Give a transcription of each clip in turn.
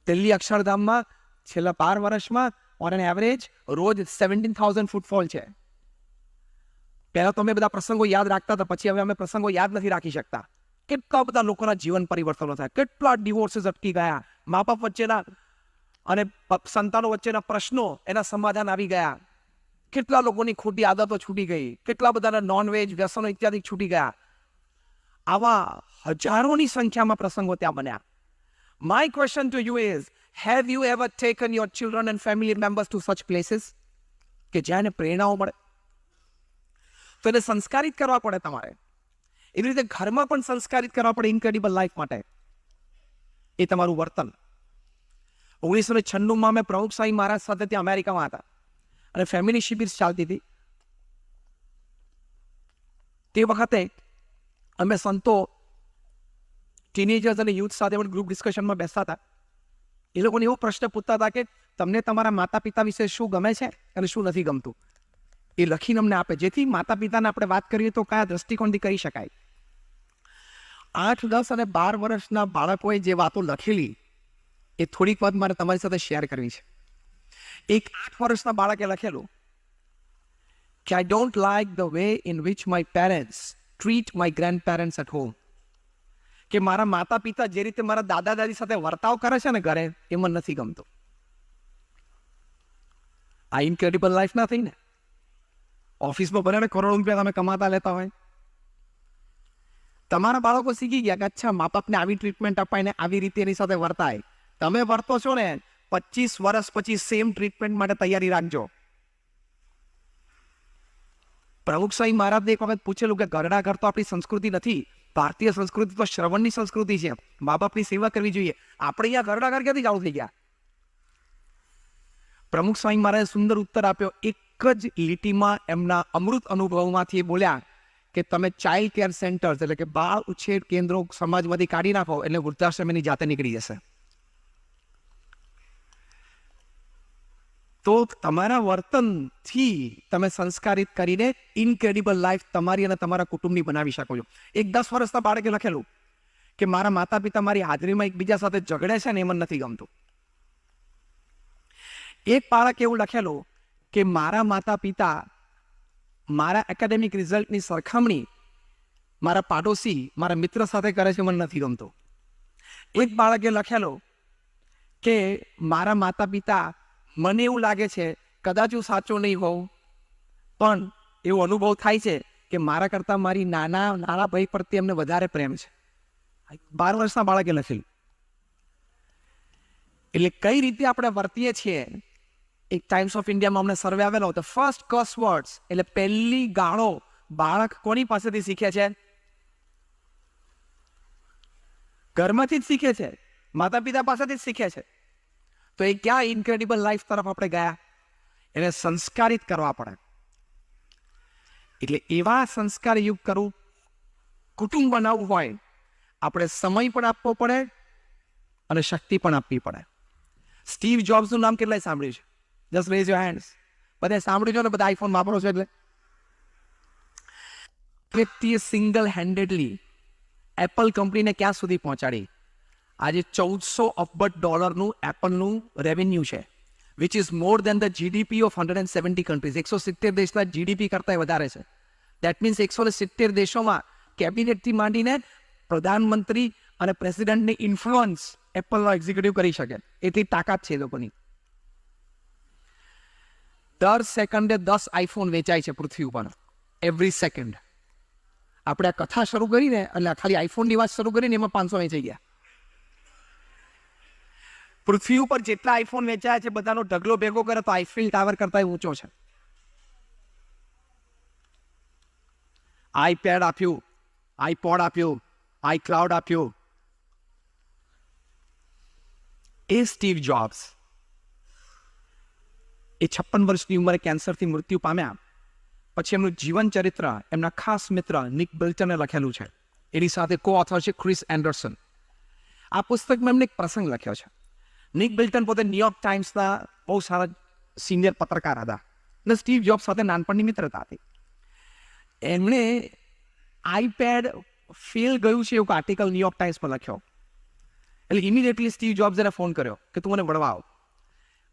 દિલ્હી અક્ષરધામમાં છેલ્લા 12 વર્ષમાં on an average રોજ 17,000 ફૂટફોલ છે. પહેલા તો અમે બધા પ્રસંગો યાદ રાખતા હતા, પછી હવે અમે પ્રસંગો યાદ નથી રાખી શકતા. કેટલા બધા લોકોના જીવન પરિવર્તનો થયા, કેટલા ડિવોર્સીસ અટકી ગયા, મા બાપ વચ્ચેના અને સંતાનો વચ્ચેના પ્રશ્નો એના સમાધાન આવી ગયા, કેટલા લોકોની ખોટી આદતો છૂટી ગઈ, કેટલા બધાના નોનવેજ વ્યસનો ઇત્યાદિ છૂટી ગયા. આવા હજારોની સંખ્યામાં પ્રસંગો ત્યાં બન્યા. My question to you is, have you ever taken your children and family members to such places કે જ્યાં પ્રેરણાઓ મળે? તો એને સંસ્કારિત કરવા પડે તમારે. એવી રીતે ઘરમાં પણ સંસ્કારિત કરવા પડે ઇનક્રેડિબલ લાઈફ માટે. એ તમારું વર્તન. 1996માં મેં પ્રમુખ સ્વામી મહારાજ સાથે ત્યાં અમેરિકામાં હતા અને ફેમિલી શિબિર ચાલતી હતી. તે વખતે અમે સંતો ટીનેજર્સ અને યુથ સાથે પણ ગ્રુપ ડિસ્કશનમાં બેસતા હતા. એ લોકોને એવો પ્રશ્ન પૂછતા હતા કે તમને તમારા માતા પિતા વિશે શું ગમે છે અને શું નથી ગમતું, એ લખીને અમને આપે, જેથી માતા પિતાને આપણે વાત કરીએ તો કયા દ્રષ્ટિકોણથી કરી શકાય. 8, 10 અને 12 વર્ષના બાળકોએ જે વાતો લખેલી એ થોડીક વાત મારે તમારી સાથે શેર કરવી છે. એક 8 વર્ષના બાળકે લખેલું કે I don't like the way in which my parents treat my grandparents at home. કે મારા માતા પિતા જે રીતે મારા દાદા દાદી સાથે વર્તાવ કરે છે ને ઘરે, એ મને નથી ગમતો. આ ઇનક્રેડિબલ લાઈફ ના થઈ ને. ઓફિસમાં ભલે કરોડો રૂપિયા તમે કમાતા લેતા હોય, તમારા બાળકો શીખી ગયા કે અચ્છા મા બાપને આવી ટ્રીટમેન્ટ અપાય ને આવી રીતે એની સાથે વર્તાય. તમે વર્તો છો ને, 25 વર્ષ પછી સેમ ટ્રીટમેન્ટ માટે તૈયારી રાખજો. પ્રમુખ સ્વામી મહારાજને એક વખત પૂછેલું કે ઘરડા ઘર તો આપણી સંસ્કૃતિ નથી, ભારતીય સંસ્કૃતિ તો શ્રવણની સંસ્કૃતિ છે, મા બાપની સેવા કરવી જોઈએ. આપણે અહીંયા ઘરડા ઘર ક્યાંથી ચાલુ થઈ ગયા? પ્રમુખ સ્વામી મહારાજે સુંદર ઉત્તર આપ્યો. એક જ લીટીમાં એમના અમૃત અનુભવમાંથી બોલ્યા કે તમે ચાઇલ્ડ કેર સેન્ટર્સ એટલે કે બાળ ઉછેર કેન્દ્રો સમાજમાંથી કાઢી નાખો એટલે વૃદ્ધાશ્રમ એની જાતે નીકળી જશે. તો તમારા વર્તનથી તમે સંસ્કારિત કરીને ઇનક્રેડિબલ લાઈફ તમારી અને તમારા કુટુંબની બનાવી શકો છો. એક 10 વર્ષના બાળકે લખેલું કે મારા માતા પિતા મારી હાજરીમાં એકબીજા સાથે ઝઘડે છે ને એ મને નથી ગમતું. એક બાળક એવું લખેલું કે મારા માતા પિતા મારા એકેડેમિક રિઝલ્ટની સરખામણી મારા પાડોશી મારા મિત્ર સાથે કરે છે, મને નથી ગમતું. એક બાળકે લખેલો કે મારા માતા પિતા મને એવું લાગે છે કદાચ હું સાચો નહીં હોઉં, પણ એવો અનુભવ થાય છે કે મારા કરતાં મારી નાના ભાઈ પ્રત્યે એમને વધારે પ્રેમ છે. 12 વર્ષના બાળકે લખેલું. એટલે કઈ રીતે આપણે વર્તીએ છીએ. એક ટાઈમ્સ ઓફ ઇન્ડિયામાં અમને સર્વે આવેલો, ધ ફર્સ્ટ કર્સ વર્ડ્સ એટલે પહેલી ગાળો બાળક કોની પાસેથી શીખે છે? ઘરમાંથી જ શીખે છે, માતા પિતા પાસેથી જ શીખે છે. તો એ ક્યાં ઇનક્રેડિબલ લાઈફ તરફ આપણે ગયા? એને સંસ્કારિત કરવા પડે. એટલે એવા સંસ્કાર યુક્ત કરવું, કુટુંબ બનાવવું હોય, આપણે સમય પણ આપવો પડે અને શક્તિ પણ આપવી પડે. સ્ટીવ જોબ્સનું નામ કેટલાય સાંભળ્યું છે? Just rays your hands. બધા સાંભળ્યું છે ને? બધા આઈફોન વાપરો છો એટલે વ્યક્તિએ સિંગલ હેન્ડેડલી એપલ કંપનીને ક્યાં સુધી પહોંચાડી? આજે $1400 અબજ એપલનું રેવન્યુ છે, which is more than the GDP of 170 countries. 170 દેશના જીડીપી કરતાં વધારે છે. દેટ મીન્સ 170 દેશોમાં કેબિનેટથી માંડીને પ્રધાનમંત્રી અને પ્રેસિડેન્ટની ઇન્ફ્લુઅન્સ એપલનો એક્ઝિક્યુટિવ કરી શકે એટલી તાકાત છે એ લોકોની. દર સેકન્ડે 10 આઈફોન વેચાય છે પૃથ્વી ઉપર, એવરી સેકન્ડ. આપણે આ કથા શરૂ કરીને એટલે ખાલી આઈફોનની વાત શરૂ કરીને એમાં 500 વેચાઈ ગયા. પૃથ્વી ઉપર જેટલા આઈફોન વેચાયા છે બધાનો ઢગલો ભેગો કરે તો આઈફિલ ટાવર કરતા ઊંચો છે. આઈપેડ આપ્યું, આઈપોડ આપ્યું, આઈક્લાઉડ આપ્યું. એ સ્ટીવ જોબ્સ એ 56 વર્ષની ઉંમરે કેન્સરથી મૃત્યુ પામ્યા. પછી એમનું જીવન ચરિત્ર એમના ખાસ મિત્ર નિક બિલ્ટને લખેલું છે. એની સાથે કો ઓથર છે ક્રિસ એન્ડરસન. આ પુસ્તકમાં એમને એક પ્રસંગ લખ્યો છે. નિક બિલ્ટન પોતે ન્યુયોર્ક ટાઈમ્સના બહુ સારા સિનિયર પત્રકાર હતા અને સ્ટીવ જોબ્સ સાથે નાનપણની મિત્રતા હતી. એમણે આઈપેડ ફેલ ગયું છે એવું આર્ટિકલ ન્યુયોર્ક ટાઈમ્સમાં લખ્યો એટલે ઇમિડિયેટલી સ્ટીવ જોબ્સ એને ફોન કર્યો કે તું મને મળવા આવ.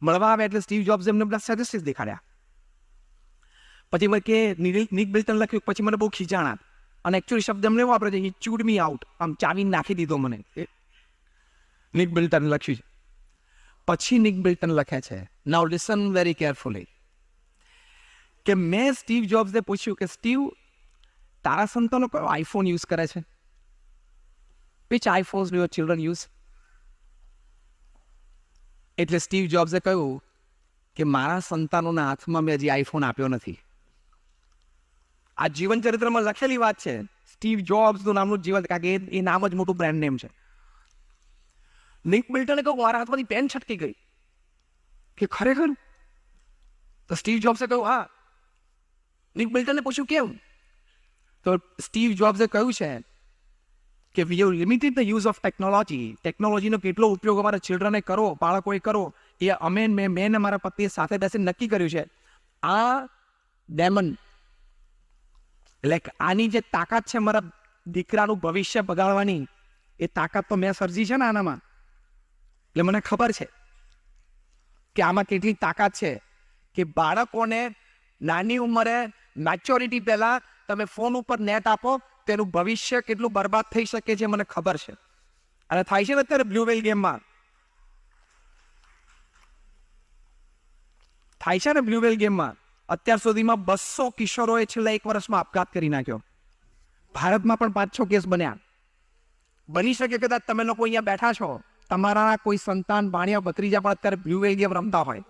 મળવા આવે એટલે સ્ટીવ જોબ્સ એમને બધા સ્ટેટિસ્ટિક્સ દેખાડ્યા. પછી મને કે નિક બિલ્ટન લખ્યું, પછી મને બહુ ખીચાણા, અને એકચ્યુઅલી શબ્દ એમને વાપરે છે, હી ચૂડ મી આઉટ, આમ ચાવી નાખી દીધો મને. નિક બિલ્ટન લખ્યું છે. પછી નિક બિલ્ટન લખે છે, નાઉ લિસન વેરી કેરફુલી, કે મેં સ્ટીવ જોબ્સને પૂછ્યું કે સ્ટીવ, તારા સંતાનો કયો આઈફોન યુઝ કરે છે? Which iPhones do your children use? એટલે સ્ટીવ જોબ્સે કહ્યું કે મારા સંતાનોના હાથમાં મેં હજી આઈફોન આપ્યો નથી. આ જીવન ચરિત્રમાં લખેલી વાત છે. સ્ટીવ જોબ્સનું નામનું જીવન, કારણ કે એ નામ જ મોટું બ્રાન્ડ નેમ છે. નિક બિલ્ટને કહ્યું મારા હાથમાંથી પેન છટકી ગઈ, કે ખરેખર? તો સ્ટીવ જોબ્સે કહ્યું હા. નિક બિલ્ટને પૂછ્યું કેમ? તો સ્ટીવ જોબ્સે કહ્યું છે કે we have limited the use of technology. ટેકનોલોજીનો કેટલો ઉપયોગ અમારા ચિલ્ડ્રને કરો, બાળકોએ કરો, એ મેં ને મારા પત્નીએ સાથે બેસીને નક્કી કર્યું છે. આ ડેમન, એટલે આની જે તાકાત છે મારા દીકરાનું ભવિષ્ય બગાડવાની, એ તાકાત તો મેં સર્જી છે ને આનામાં. એટલે મને ખબર છે કે આમાં કેટલી તાકાત છે, કે બાળકોને નાની ઉંમરે મેચ્યોરિટી પહેલા તમે ફોન ઉપર નેટ આપો, તેનું ભવિષ્ય કેટલું બરબાદ થઈ શકે છે મને ખબર છે. અને થાય છે ને અત્યારે બ્લુ વેલ ગેમમાં, થાય છે ને બ્લુ વેલ ગેમમાં અત્યાર સુધીમાં 200 કિશોરોએ છેલ્લા 1 વર્ષમાં આપઘાત કરી નાખ્યો. ભારતમાં પણ 5-6 કેસ બન્યા. બની શકે કદાચ તમે લોકો અહીંયા બેઠા છો, તમારા કોઈ સંતાન, ભાણિયા, ભત્રીજા પણ અત્યારે બ્લુ વેલ ગેમ રમતા હોય.